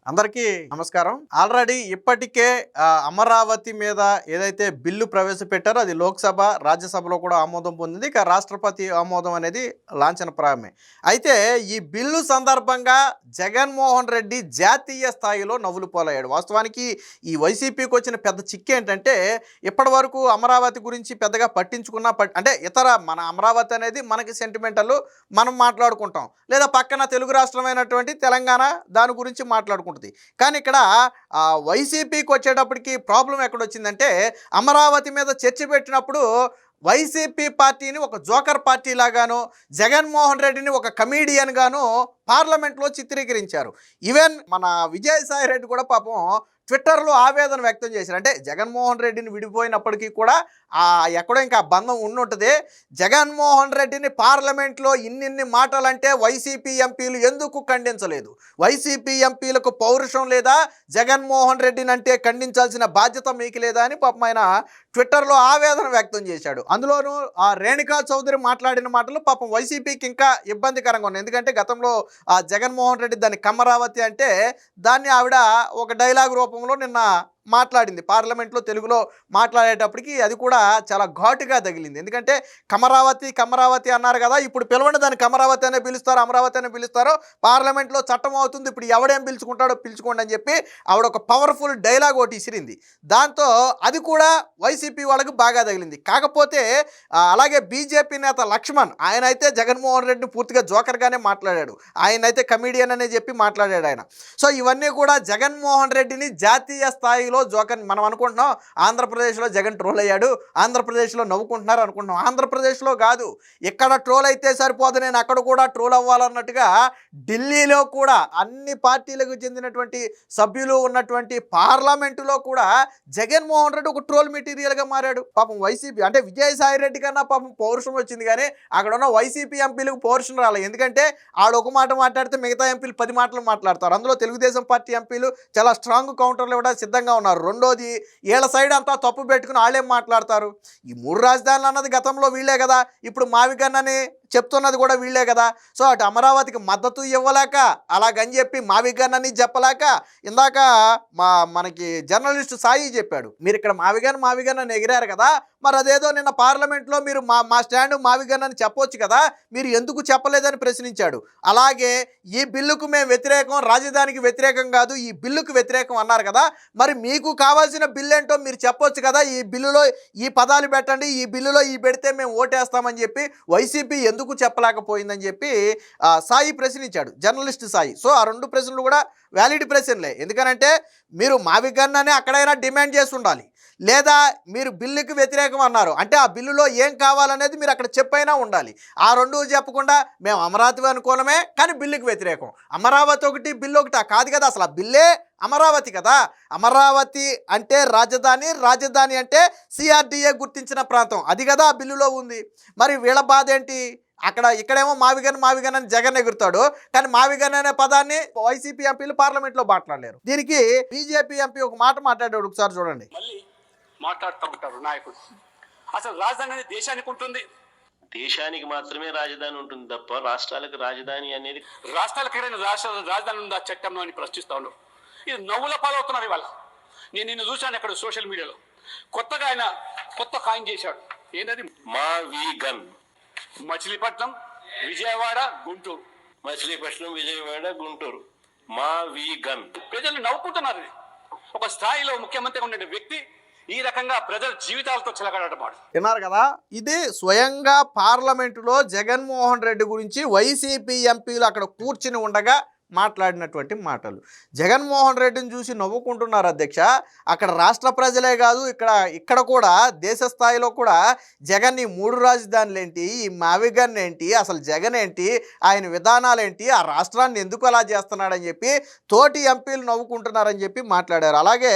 అందరికీ నమస్కారం. ఆల్రెడీ ఇప్పటికే అమరావతి మీద ఏదైతే బిల్లు ప్రవేశపెట్టారో అది లోక్సభ, రాజ్యసభలో కూడా ఆమోదం పొందింది. ఇక రాష్ట్రపతి ఆమోదం అనేది లాంఛనప్రాయమే. అయితే ఈ బిల్లు సందర్భంగా జగన్మోహన్ రెడ్డి జాతీయ స్థాయిలో నవ్వులు పోలయ్యాడు. వాస్తవానికి ఈ వైసీపీకి వచ్చిన పెద్ద చిక్కు ఏంటంటే ఇప్పటి వరకు అమరావతి గురించి పెద్దగా పట్టించుకున్నా అంటే ఇతర మన అమరావతి అనేది మనకి సెంటిమెంటల్, మనం మాట్లాడుకుంటాం, లేదా పక్కన తెలుగు రాష్ట్రమైనటువంటి తెలంగాణ దాని గురించి మాట్లాడుకుంటాం. కానీ ఇక్కడ వైసీపీకి వచ్చేటప్పటికి ప్రాబ్లం ఎక్కడొచ్చిందంటే అమరావతి మీద చర్చ పెట్టినప్పుడు వైసీపీ పార్టీని ఒక జోకర్ పార్టీ లాగాను, జగన్మోహన్ రెడ్డిని ఒక కమీడియన్ గాను పార్లమెంట్లో చిత్రీకరించారు. ఈవెన్ మన విజయసాయి రెడ్డి కూడా పాపం ట్విట్టర్లో ఆవేదన వ్యక్తం చేశారు. అంటే జగన్మోహన్ రెడ్డిని విడిపోయినప్పటికీ కూడా ఎక్కడో ఇంకా బంధం ఉండుంటుంది. జగన్మోహన్ రెడ్డిని పార్లమెంట్లో ఇన్నిన్ని మాటలంటే వైసీపీ ఎంపీలు ఎందుకు ఖండించలేదు? వైసీపీ ఎంపీలకు పౌరుషం లేదా? జగన్మోహన్ రెడ్డిని అంటే ఖండించాల్సిన బాధ్యత మీకు లేదా అని పాపం ఆయన ట్విట్టర్లో ఆవేదన వ్యక్తం చేశాడు. అందులోనూ రేణుకా చౌదరి మాట్లాడిన మాటలు పాపం వైసీపీకి ఇంకా ఇబ్బందికరంగా ఉన్నాయి. ఎందుకంటే గతంలో జగన్మోహన్ రెడ్డి దాన్ని కమ్మరావతి అంటే దాన్ని ఆవిడ ఒక డైలాగ్ రూపంలో నిన్న మాట్లాడింది. పార్లమెంట్లో తెలుగులో మాట్లాడేటప్పటికి అది కూడా చాలా ఘాటుగా తగిలింది. ఎందుకంటే కమరావతి అన్నారు కదా, ఇప్పుడు పిలవండి దాన్ని కమరావతి అనే పిలుస్తారు, అమరావతి అనే పిలుస్తారో, పార్లమెంట్లో చట్టం అవుతుంది, ఇప్పుడు ఎవడేం పిలుచుకుంటాడో పిలుచుకోండి అని చెప్పి ఆవిడ ఒక పవర్ఫుల్ డైలాగ్ ఒకటి ఇసిరింది. దాంతో అది కూడా వైసీపీ వాళ్ళకు బాగా తగిలింది. కాకపోతే అలాగే బీజేపీ నేత లక్ష్మణ్, ఆయన అయితే జగన్మోహన్ రెడ్డిని పూర్తిగా జోకర్గానే మాట్లాడాడు. ఆయన అయితే కమీడియన్ అనే చెప్పి మాట్లాడాడు ఆయన. సో ఇవన్నీ కూడా జగన్మోహన్ రెడ్డిని జాతీయ స్థాయిలో జోకర్ మనం అనుకుంటున్నాం. ఆంధ్రప్రదేశ్లో జగన్ ట్రోల్ అయ్యాడు, ఆంధ్రప్రదేశ్లో నవ్వుకుంటున్నారు అనుకుంటున్నాం. ఆంధ్రప్రదేశ్లో కాదు, ఇక్కడ ట్రోల్ అయితే సరిపోదు, నేను అక్కడ కూడా ట్రోల్ అవ్వాలన్నట్టుగా ఢిల్లీలో కూడా అన్ని పార్టీలకు చెందినటువంటి సభ్యులు ఉన్నటువంటి పార్లమెంటులో కూడా జగన్మోహన్ రెడ్డి ఒక ట్రోల్ మెటీరియల్గా మారాడు. పాపం వైసీపీ అంటే విజయసాయి రెడ్డి కన్నా పాపం పౌరుషం వచ్చింది, కానీ అక్కడ ఉన్న వైసీపీ ఎంపీలకు పౌరుషం రాలేదు. ఎందుకంటే ఆడ ఒక మాట మాట్లాడితే మిగతా ఎంపీలు 10 మాటలు మాట్లాడతారు. అందులో తెలుగుదేశం పార్టీ ఎంపీలు చాలా స్ట్రాంగ్ కౌంటర్లు ఇవ్వడానికి సిద్ధంగా ఉన్నారు. రెండోది, వీళ్ళ సైడ్ అంతా తప్పు పెట్టుకుని వాళ్ళేం మాట్లాడతారు? ఈ 3 రాజధానులు అన్నది గతంలో వీళ్ళే కదా, ఇప్పుడు మావిగన్నని చెప్తున్నది కూడా వీళ్ళే కదా. సో అటు అమరావతికి మద్దతు ఇవ్వలేక, అలాగని చెప్పి మావిగన్నని చెప్పలేక, ఇందాక మనకి జర్నలిస్ట్ సాయి చెప్పాడు, మీరు ఇక్కడ మావిగన్నని ఎగిరారు కదా, మరి అదేదో నిన్న పార్లమెంట్లో మీరు మా స్టాండ్ మావిగన్నని చెప్పొచ్చు కదా, మీరు ఎందుకు చెప్పలేదని ప్రశ్నించాడు. అలాగే ఈ బిల్లుకు మేము వ్యతిరేకం, రాజధానికి వ్యతిరేకం కాదు, ఈ బిల్లుకు వ్యతిరేకం అన్నారు కదా, మరి మీకు కావాల్సిన బిల్లు ఏంటో మీరు చెప్పొచ్చు కదా, ఈ బిల్లులో ఈ పదాలు పెట్టండి, ఈ బిల్లులో ఈ పెడితే మేము ఓటేస్తామని చెప్పి వైసీపీ ఎందుకు చెప్పలేకపోయిందని చెప్పి సాయి ప్రశ్నించాడు, జర్నలిస్ట్ సాయి. సో ఆ 2 ప్రశ్నలు కూడా వ్యాలిడ్ ప్రశ్నలే. ఎందుకనంటే మీరు మావిగన్ననే అక్కడైనా డిమాండ్ చేసి ఉండాలి, లేదా మీరు బిల్లుకి వ్యతిరేకం అన్నారు అంటే ఆ బిల్లులో ఏం కావాలనేది మీరు అక్కడ చెప్పైనా ఉండాలి. ఆ 2 చెప్పకుండా మేము అమరావతి అనుకోవడమే కానీ బిల్లుకి వ్యతిరేకం, అమరావతి ఒకటి బిల్లు ఒకటి కాదు కదా, అసలు ఆ బిల్లే అమరావతి కదా. అమరావతి అంటే రాజధాని, రాజధాని అంటే సిఆర్డీఏ గుర్తించిన ప్రాంతం, అది కదా ఆ బిల్లులో ఉంది. మరి వీళ్ళ బాధ ఏంటి? ఇక్కడేమో మావిగన్ అని జగన్ ఎగురుతాడు, కానీ మావిగన్ అనే పదాన్ని వైసీపీ ఎంపీలు పార్లమెంట్లో మాట్లాడలేరు. దీనికి బీజేపీ ఎంపీ ఒక మాట మాట్లాడాడు, ఒకసారి చూడండి. మాట్లాడుతూ ఉంటారు నాయకుడు. అసలు రాజధాని అనేది దేశానికి ఉంటుంది, దేశానికి మాత్రమే రాజధాని ఉంటుంది తప్ప రాష్ట్రాలకు రాజధాని అనేది, రాష్ట్రాలకు రాజధాని ఉందా చట్టంలో అని ప్రశ్నిస్తా ఉన్నారు. ఇది నవ్వుల పాలవుతున్నారు. ఇవాళ నేను నిన్ను చూశాను అక్కడ సోషల్ మీడియాలో, కొత్తగా ఆయన కొత్త కాయిన్ చేశాడు. ఏంటది? మావిగన్. మచిలీపట్నం, విజయవాడ, గుంటూరు. మచిలీపట్నం, విజయవాడ, గుంటూరు, మావిగన్. ప్రజలు నవ్వుకుంటున్నారు. ఒక స్థాయిలో ముఖ్యమంత్రిగా ఉండే వ్యక్తి ఈ రకంగా ప్రజల జీవితాలతో చెలగాడమాట. విన్నారు కదా, ఇది స్వయంగా పార్లమెంటులో జగన్మోహన్ రెడ్డి గురించి వైసీపీ ఎంపీలు అక్కడ కూర్చుని ఉండగా మాట్లాడినటువంటి మాటలు. జగన్మోహన్ రెడ్డిని చూసి నవ్వుకుంటున్నారు అధ్యక్ష. అక్కడ రాష్ట్ర ప్రజలే కాదు, ఇక్కడ కూడా దేశ స్థాయిలో కూడా జగన్ ఈ 3 రాజధానులు ఏంటి, ఈ మావిగన్ ఏంటి, అసలు జగన్ ఏంటి, ఆయన విధానాలు ఏంటి, ఆ రాష్ట్రాన్ని ఎందుకు అలా చేస్తున్నాడని చెప్పి తోటి ఎంపీలు నవ్వుకుంటున్నారని చెప్పి మాట్లాడారు. అలాగే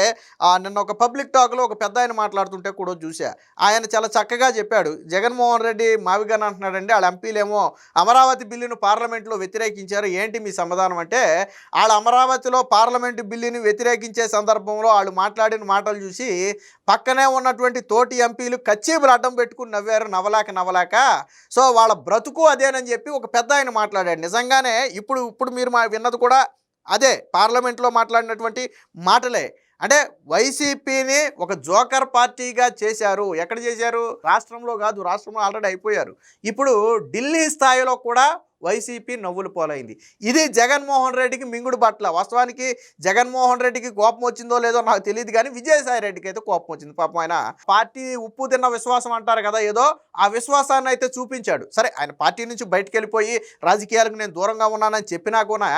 నిన్న ఒక పబ్లిక్ టాక్లో ఒక పెద్ద ఆయన మాట్లాడుతుంటే కూడా చూసా. ఆయన చాలా చక్కగా చెప్పాడు, జగన్మోహన్ రెడ్డి మావిగన్ అంటున్నాడండి, వాళ్ళ ఎంపీలేమో అమరావతి బిల్లును పార్లమెంట్లో వ్యతిరేకించారు, ఏంటి మీ సమాధానం అంటే, వాళ్ళ అమరావతిలో పార్లమెంటు బిల్లుని వ్యతిరేకించే సందర్భంలో వాళ్ళు మాట్లాడిన మాటలు చూసి పక్కనే ఉన్నటువంటి తోటి ఎంపీలు కచ్చీపులు అడ్డం పెట్టుకుని నవ్వారు, నవ్వలేక. సో వాళ్ళ బ్రతుకు అదేనని చెప్పి ఒక పెద్ద ఆయన మాట్లాడాడు. నిజంగానే ఇప్పుడు మీరు విన్నది కూడా అదే పార్లమెంట్లో మాట్లాడినటువంటి మాటలే. అంటే వైసీపీని ఒక జోకర్ పార్టీగా చేశారు. ఎక్కడ చేశారు? రాష్ట్రంలో కాదు, రాష్ట్రంలో ఆల్రెడీ అయిపోయారు. ఇప్పుడు ఢిల్లీ స్థాయిలో కూడా వైసీపీ నవ్వులు పోలైంది. ఇది జగన్మోహన్ రెడ్డికి మింగుడు పట్ల. వాస్తవానికి జగన్మోహన్ రెడ్డికి కోపం వచ్చిందో లేదో నాకు తెలియదు, కానీ విజయసాయి రెడ్డికి అయితే కోపం వచ్చింది. పాపం ఆయన పార్టీ ఉప్పు తిన్న విశ్వాసం అంటారు కదా, ఏదో ఆ విశ్వాసాన్ని అయితే చూపించాడు. సరే, ఆయన పార్టీ నుంచి బయటకు వెళ్ళిపోయి రాజకీయాలకు నేను దూరంగా ఉన్నానని చెప్పినా కూడా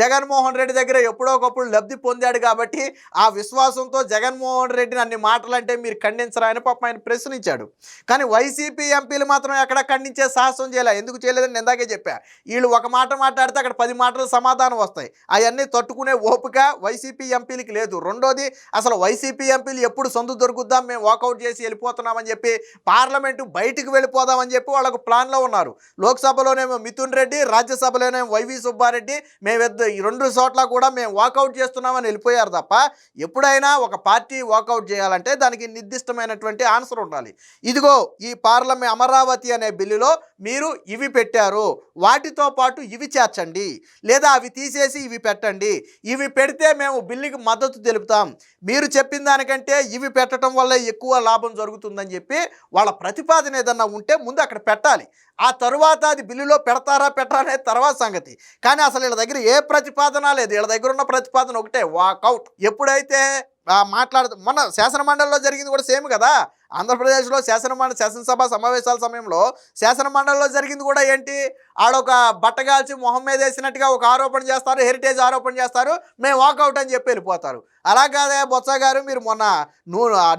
జగన్మోహన్ రెడ్డి దగ్గర ఎప్పుడో ఒకప్పుడు లబ్ధి పొందాడు కాబట్టి ఆ విశ్వాసంతో జగన్మోహన్ రెడ్డిని అన్ని మాటలంటే మీరు ఖండించరా అని పాపం ఆయన ప్రశ్నించాడు. కానీ వైసీపీ ఎంపీలు మాత్రం ఎక్కడ ఖండించే సాహసం చేయలే. ఎందుకు చేయలేదని ఇందాకే చెప్పా. వీళ్ళు ఒక మాట మాట్లాడితే అక్కడ 10 మాటలు సమాధానం వస్తాయి. అవన్నీ తట్టుకునే ఓపిక వైసీపీ ఎంపీలకి లేదు. రెండోది, అసలు వైసీపీ ఎంపీలు ఎప్పుడు సందు దొరుకుద్దాం, మేము వాకౌట్ చేసి వెళ్ళిపోతున్నామని చెప్పి పార్లమెంటు బయటికి వెళ్ళిపోదామని చెప్పి వాళ్ళకు ప్లాన్లో ఉన్నారు. లోక్సభలోనేమో మిథున్ రెడ్డి, రాజ్యసభలోనేమో వైవి సుబ్బారెడ్డి, ఈ 2 చోట్ల కూడా మేము వాకౌట్ చేస్తున్నామని వెళ్ళిపోయారు తప్ప, ఎప్పుడైనా ఒక పార్టీ వాకౌట్ చేయాలంటే దానికి నిర్దిష్టమైనటువంటి ఆన్సర్ ఉండాలి. ఇదిగో ఈ పార్లమెంట్ అమరావతి అనే బిల్లులో మీరు ఇవి పెట్టారు, వాటితో పాటు ఇవి చేర్చండి, లేదా అవి తీసేసి ఇవి పెట్టండి, ఇవి పెడితే మేము బిల్లుకి మద్దతు తెలుపుతాం, మీరు చెప్పిన దానికంటే ఇవి పెట్టడం వల్ల ఎక్కువ లాభం జరుగుతుందని చెప్పి వాళ్ళ ప్రతిపాదన ఏదన్నా ఉంటే ముందు అక్కడ పెట్టాలి. ఆ తరువాత అది బిల్లులో పెడతారా పెట్టరా అనేది తర్వాత సంగతి. కానీ అసలు వీళ్ళ దగ్గర ఏ ప్రతిపాదన లేదు. వీళ్ళ దగ్గర ఉన్న ప్రతిపాదన ఒకటే, వాకౌట్. ఎప్పుడైతే మొన్న శాసనమండలిలో జరిగింది కూడా సేమ్ కదా. ఆంధ్రప్రదేశ్లో శాసనసభ సమావేశాల సమయంలో శాసనమండలిలో జరిగింది కూడా ఏంటి? ఆడొక బట్టగాల్చి మొహం మీద వేసినట్టుగా ఒక ఆరోపణ చేస్తారు, హెరిటేజ్ ఆరోపణ చేస్తారు, మేము వాకౌట్ అని చెప్పి వెళ్ళిపోతారు. అలా కాదే బొత్స గారు, మీరు మొన్న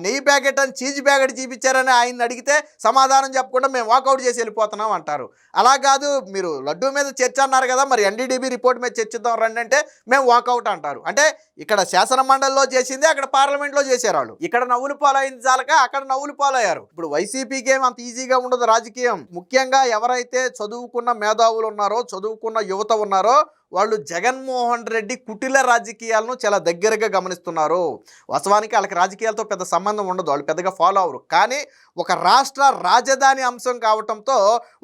నెయ్యి ప్యాకెట్ అని చీజ్ ప్యాకెట్ చూపించారని ఆయన్ని అడిగితే సమాధానం చెప్పకుండా మేము వాకౌట్ చేసి వెళ్ళిపోతున్నాం అంటారు. అలా కాదు, మీరు లడ్డూ మీద చర్చ అన్నారు కదా, మరి ఎన్డీడీబీ రిపోర్ట్ మీద చర్చిద్దాం రండి అంటే మేము వాకౌట్ అంటారు. అంటే ఇక్కడ శాసనమండలిలో చేసిందే అక్కడ పార్లమెంట్లో చేశారు వాళ్ళు. ఇక్కడ నవ్వులు పాలైంది చాలక అక్కడ నవ్వులు పాలయ్యారు. ఇప్పుడు వైసీపీకి ఏం అంత ఈజీగా ఉండదు రాజకీయం. ముఖ్యంగా ఎవరైతే చదువుకున్న మేధావులు ఉన్నారో, చదువుకున్న యువత ఉన్నారో, వాళ్ళు జగన్మోహన్ రెడ్డి కుటిల రాజకీయాలను చాలా దగ్గరగా గమనిస్తున్నారు. వాస్తవానికి వాళ్ళకి రాజకీయాలతో పెద్ద సంబంధం ఉండదు, వాళ్ళు పెద్దగా ఫాలో అవ్వరు. కానీ ఒక రాష్ట్ర రాజధాని అంశం కావటంతో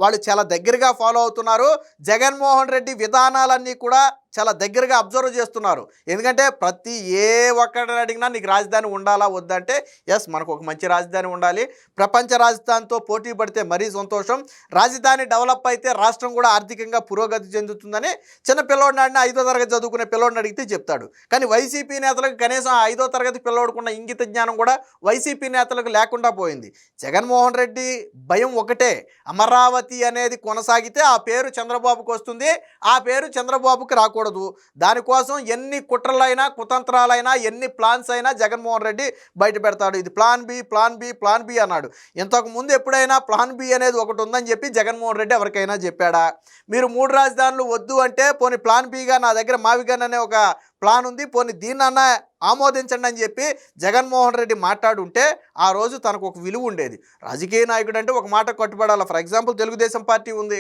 వాళ్ళు చాలా దగ్గరగా ఫాలో అవుతున్నారు. జగన్మోహన్ రెడ్డి విధానాలన్నీ కూడా చాలా దగ్గరగా అబ్జర్వ్ చేస్తున్నారు. ఎందుకంటే ప్రతి ఏ ఒక్కడిని అడిగినా నీకు రాజధాని ఉండాలా వద్దంటే, ఎస్ మనకు ఒక మంచి రాజధాని ఉండాలి, ప్రపంచ రాజధానితో పోటీ పడితే మరీ సంతోషం, రాజధాని డెవలప్ అయితే రాష్ట్రం కూడా ఆర్థికంగా పురోగతి చెందుతుందని చిన్న పిల్లోడిని అడిగినా 5వ తరగతి చదువుకునే పిల్లోడిని అడిగితే చెప్తాడు. కానీ వైసీపీ నేతలకు కనీసం 5వ తరగతి పిల్లోడుకున్న ఇంగిత జ్ఞానం కూడా వైసీపీ నేతలకు లేకుండా పోయింది. జగన్మోహన్ రెడ్డి భయం ఒకటే, అమరావతి అనేది కొనసాగితే ఆ పేరు చంద్రబాబుకు వస్తుంది, ఆ పేరు చంద్రబాబుకి రాకూడదు. దానికోసం ఎన్ని కుట్రలైనా కుతంత్రాలైనా ఎన్ని ప్లాన్స్ అయినా జగన్మోహన్ రెడ్డి బయట పెడతాడు. ఇది plan B, plan B, plan B అన్నాడు. ఇంతకు ముందు ఎప్పుడైనా ప్లాన్ బి అనేది ఒకటి ఉందని చెప్పి జగన్మోహన్ రెడ్డి ఎవరికైనా చెప్పాడా? మీరు 3 రాజధానులు వద్దు అంటే పోనీ ప్లాన్ బిగా నా దగ్గర మావిగన్ అనే ఒక ప్లాన్ ఉంది, పోనీ దీన్నన్నా ఆమోదించండి అని చెప్పి జగన్మోహన్ రెడ్డి మాట్లాడుంటే ఆ రోజు తనకు ఒక విలువ ఉండేది. రాజకీయ నాయకుడు అంటే ఒక మాట కట్టుబడాలి. ఫర్ ఎగ్జాంపుల్ తెలుగుదేశం పార్టీ ఉంది.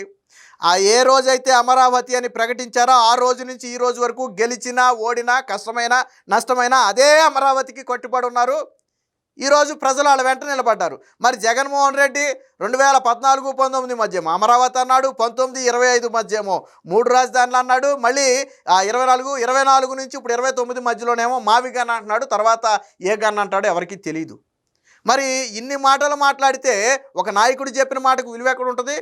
ఏ రోజైతే అమరావతి అని ప్రకటించారో ఆ రోజు నుంచి ఈ రోజు వరకు గెలిచినా ఓడినా కష్టమైనా నష్టమైనా అదే అమరావతికి కట్టుబడి ఉన్నారు. ఈరోజు ప్రజలు వాళ్ళ వెంట నిలబడ్డారు. మరి జగన్మోహన్ రెడ్డి 2014-19 మధ్యేమో అమరావతి అన్నాడు, 19-25 మధ్యేమో 3 రాజధానులు అన్నాడు, మళ్ళీ 24 నుంచి ఇప్పుడు 29 మధ్యలోనేమో మావిగన్ అంటున్నాడు, తర్వాత ఏ గన్ అంటాడో ఎవరికీ తెలియదు. మరి ఇన్ని మాటలు మాట్లాడితే ఒక నాయకుడు చెప్పిన మాటకు విలువ ఎక్కడ ఉంటుంది?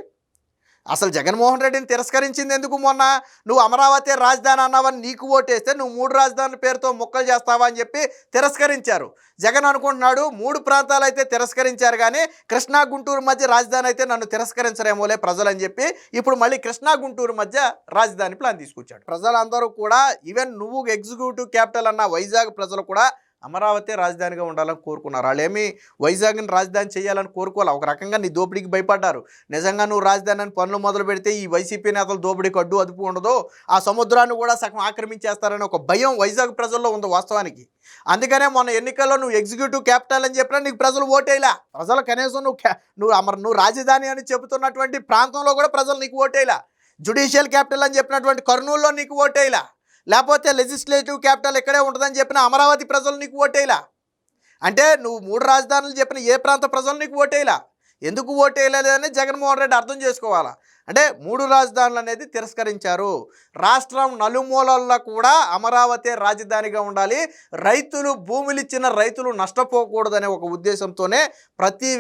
అసలు జగన్మోహన్ రెడ్డిని తిరస్కరించింది ఎందుకు? మొన్న నువ్వు అమరావతి రాజధాని అన్నావని నీకు ఓటేస్తే నువ్వు 3 రాజధానుల పేరుతో మొక్కలు చేస్తావా అని చెప్పి తిరస్కరించారు. జగన్ అనుకుంటున్నాడు 3 ప్రాంతాలు అయితే తిరస్కరించారు, కానీ కృష్ణా గుంటూరు మధ్య రాజధాని అయితే నన్ను తిరస్కరించరేమోలే ప్రజలు అని చెప్పి ఇప్పుడు మళ్ళీ కృష్ణా గుంటూరు మధ్య రాజధాని ప్లాన్ తీసుకొచ్చాడు. ప్రజలందరూ కూడా, ఈవెన్ నువ్వు ఎగ్జిక్యూటివ్ క్యాపిటల్ అన్న వైజాగ్ ప్రజలు కూడా అమరావతి రాజధానిగా ఉండాలని కోరుకున్నారు. వాళ్ళేమి వైజాగ్ని రాజధాని చేయాలని కోరుకోవాలి. ఒక రకంగా నీ దోపిడీకి భయపడ్డారు. నిజంగా నువ్వు రాజధాని అని పనులు మొదలు పెడితే ఈ వైసీపీ నేతలు దోపిడీకి అడ్డు అదుపు ఉండదు, ఆ సముద్రాన్ని కూడా సగం ఆక్రమించేస్తారని ఒక భయం వైజాగ్ ప్రజల్లో ఉంది వాస్తవానికి. అందుకనే మొన్న ఎన్నికల్లో నువ్వు ఎగ్జిక్యూటివ్ క్యాపిటల్ అని చెప్పినా నీకు ప్రజలు ఓటేలా. ప్రజలు కనీసం నువ్వు రాజధాని అని చెబుతున్నటువంటి ప్రాంతంలో కూడా ప్రజలు నీకు ఓటేలా. జ్యుడిషియల్ క్యాపిటల్ అని చెప్పినటువంటి కర్నూలులో నీకు ఓటేలా, లేకపోతే లెజిస్లేటివ్ క్యాపిటల్ ఇక్కడే ఉంటుందని చెప్పిన అమరావతి ప్రజలు నీకు ఓటేలా. అంటే నువ్వు 3 రాజధానులు చెప్పిన ఏ ప్రాంత ప్రజలు నీకు ఓటేలా. ఎందుకు ఓటేయలేదని జగన్మోహన్ రెడ్డి అర్థం చేసుకోవాలా. అంటే 3 రాజధానులు అనేది తిరస్కరించారు. రాష్ట్రం నలుమూలల్లో కూడా అమరావతి రాజధానిగా ఉండాలి, రైతులు భూములు ఇచ్చిన రైతులు నష్టపోకూడదనే ఒక ఉద్దేశంతోనే ప్రతి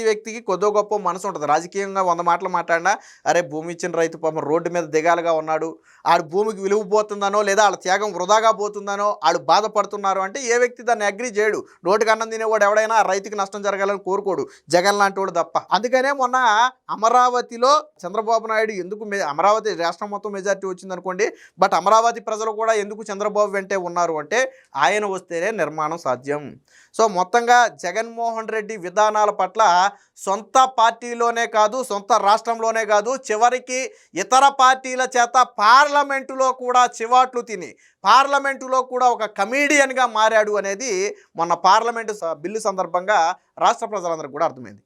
వ్యక్తికి కొద్దో గొప్ప మనసు ఉంటుంది. రాజకీయంగా 100 మాటలు మాట్లాడినా అరే భూమి ఇచ్చిన రైతు పాపం రోడ్డు మీద దిగాలుగా ఉన్నాడు, ఆడు భూమికి విలువ పోతుందనో లేదా వాళ్ళ త్యాగం వృధాగా పోతుందనో ఆడు బాధపడుతున్నారు అంటే ఏ వ్యక్తి దాన్ని అగ్రి చేయడు. నోటికి అన్నం తినేవాడు ఎవడైనా ఆ రైతుకి నష్టం జరగాలని కోరుకోడు, జగన్ లాంటి వాడు తప్ప. అందుకనే మొన్న అమరావతిలో చంద్రబాబు నాయుడు ఎందుకు అమరావతి రాష్ట్రం మొత్తం మెజార్టీ వచ్చింది అనుకోండి, బట్ అమరావతి ప్రజలు కూడా ఎందుకు చంద్రబాబు వెంటే ఉన్నారు అంటే ఆయన వస్తేనే నిర్మాణం సాధ్యం. సో మొత్తంగా జగన్మోహన్ రెడ్డి విధానాల పట్ల సొంత పార్టీలోనే కాదు, సొంత రాష్ట్రంలోనే కాదు, చివరికి ఇతర పార్టీల చేత పార్లమెంటులో కూడా చివాట్లు తిని పార్లమెంటులో కూడా ఒక కమీడియన్గా మారాడు అనేది మొన్న పార్లమెంటు బిల్లు సందర్భంగా రాష్ట్ర ప్రజలందరికీ కూడా అర్థమైంది.